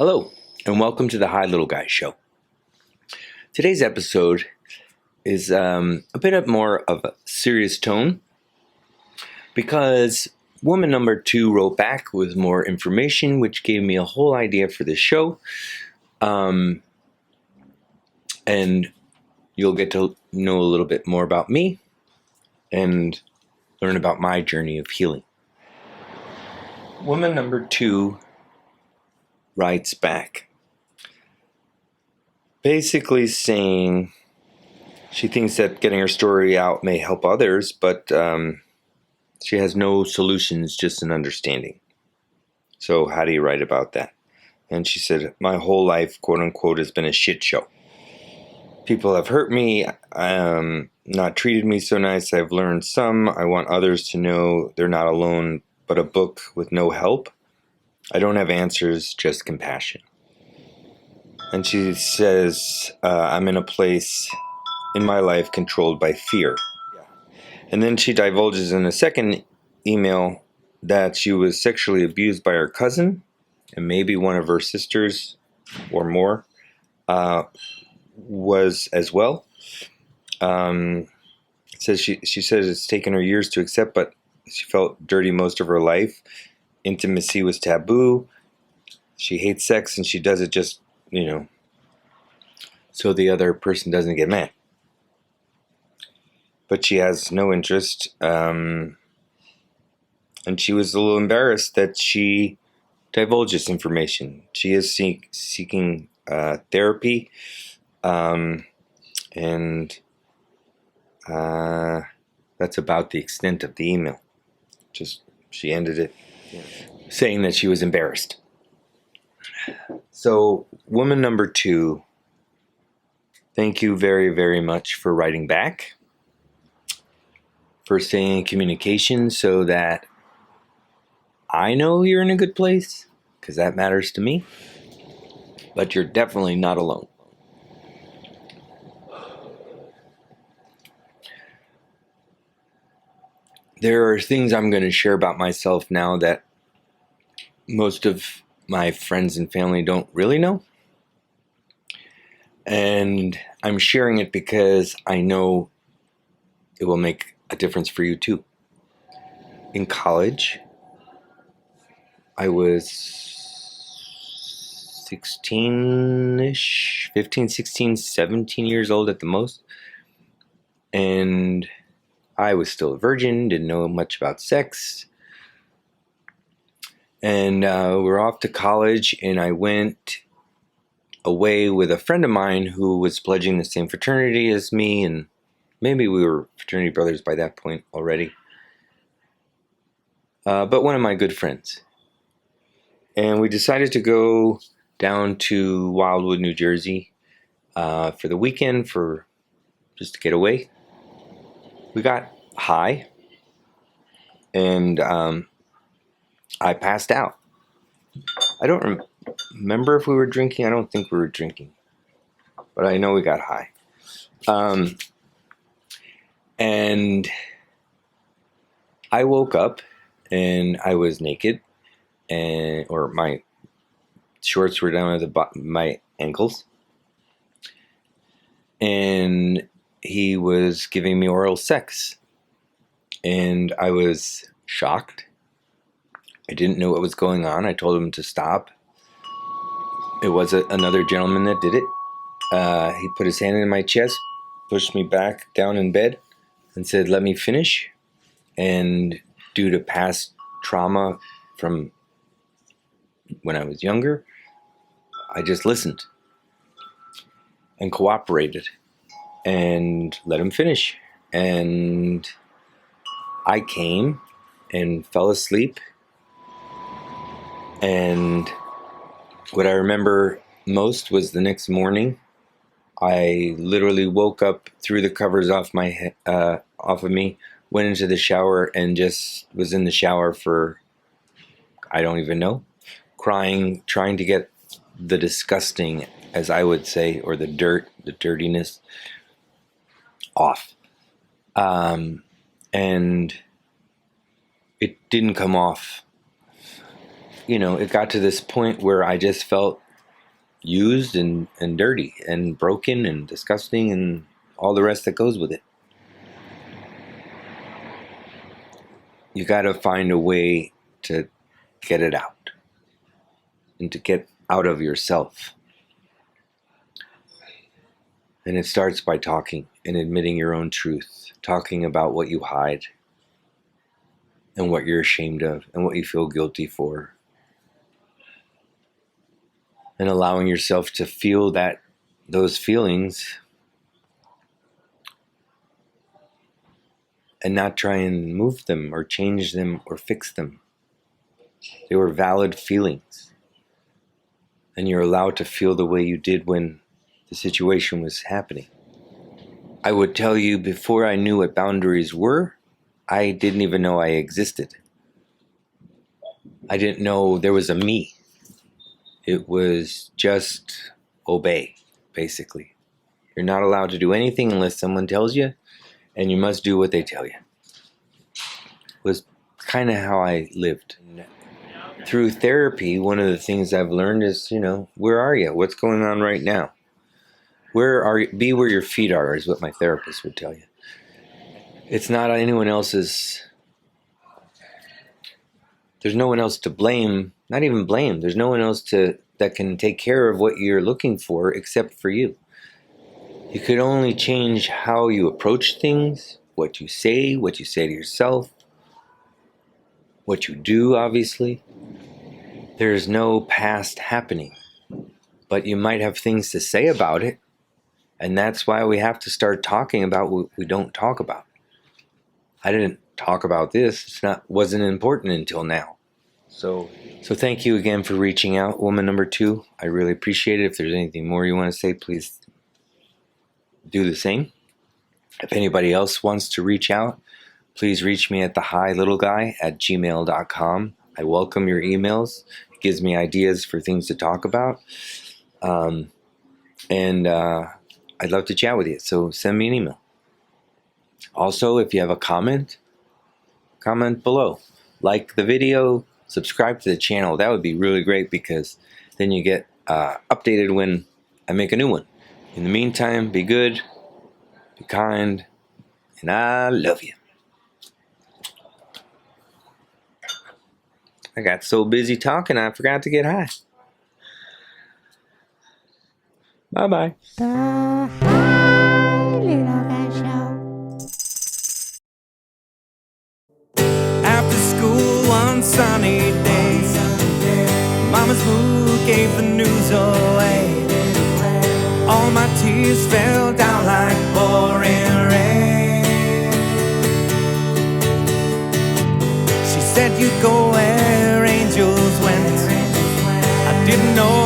Hello, and welcome to the Hi Little Guy Show. Today's episode is a bit more of a serious tone because woman number 2 wrote back with more information, which gave me a whole idea for this show. And you'll get to know a little bit more about me and learn about my journey of healing. Woman number 2 writes back, basically saying she thinks that getting her story out may help others, but she has no solutions, just an understanding. So how do you write about that? And she said, my whole life, quote unquote, has been a shit show. People have hurt me, not treated me so nice. I've learned some. I want others to know they're not alone, but a book with no help. I don't have answers, just compassion. And she says, I'm in a place in my life controlled by fear. And then she divulges in a second email that she was sexually abused by her cousin and maybe one of her sisters or more was as well. It says she says it's taken her years to accept, but she felt dirty most of her life. Intimacy was taboo. She hates sex and she does it just, so the other person doesn't get mad. But she has no interest. And she was a little embarrassed that she divulged this information. She is seeking therapy. And that's about the extent of the email. She ended it saying that she was embarrassed. So, woman number 2, thank you very, very much for writing back, for staying in communication so that I know you're in a good place, because that matters to me, but you're definitely not alone. There are things I'm going to share about myself now that most of my friends and family don't really know. And I'm sharing it because I know it will make a difference for you too. In college, I was 16-ish, 15, 16, 17 years old at the most. And I was still a virgin, didn't know much about sex. And we're off to college, and I went away with a friend of mine who was pledging the same fraternity as me, and maybe we were fraternity brothers by that point already. But one of my good friends. And we decided to go down to Wildwood, New Jersey for the weekend, just to get away. We got high, and I passed out. I don't remember if we were drinking. I don't think we were drinking, but I know we got high. And I woke up and I was naked, or my shorts were down at my ankles, and he was giving me oral sex, and I was shocked. I didn't know what was going on. I told him to stop. It was another gentleman that did it. He put his hand in my chest, pushed me back down in bed, and said, let me finish. And due to past trauma from when I was younger, I just listened and cooperated and let him finish. And I came and fell asleep. And what I remember most was the next morning, I literally woke up, threw the covers off of me, went into the shower, and just was in the shower for, I don't even know, crying, trying to get the disgusting, as I would say, or the dirtiness off. And it didn't come off. It got to this point where I just felt used and dirty and broken and disgusting and all the rest that goes with it. You got to find a way to get it out and to get out of yourself. And it starts by talking and admitting your own truth, talking about what you hide and what you're ashamed of and what you feel guilty for. And allowing yourself to feel those feelings and not try and move them or change them or fix them. They were valid feelings. And you're allowed to feel the way you did when the situation was happening. I would tell you, before I knew what boundaries were, I didn't even know I existed. I didn't know there was a me. It was just obey, basically. You're not allowed to do anything unless someone tells you, and you must do what they tell you. It was kind of how I lived. Through therapy, one of the things I've learned is, where are you? What's going on right now? Where are you? Be where your feet are, is what my therapist would tell you. It's not anyone else's. There's no one else to blame, not even blame. There's no one else that can take care of what you're looking for except for you. You could only change how you approach things, what you say to yourself, what you do, obviously. There's no past happening, but you might have things to say about it, and that's why we have to start talking about what we don't talk about. I didn't talk about this. Wasn't important until now. So thank you again for reaching out, woman number 2. I really appreciate it. If there's anything more you want to say, please do the same. If anybody else wants to reach out, please reach me at thehilittleguy@gmail.com. I welcome your emails. It gives me ideas for things to talk about. And I'd love to chat with you. So send me an email. Also, if you have a comment below. Like the video, subscribe to the channel. That would be really great, because then you get updated when I make a new one. In the meantime, be good, be kind, and I love you. I got so busy talking, I forgot to get high. Bye-bye. The Little Guy Show. After school one sunny day, Mama's mood gave the news away. All my tears fell down like pouring rain. She said you'd go where angels went. I didn't know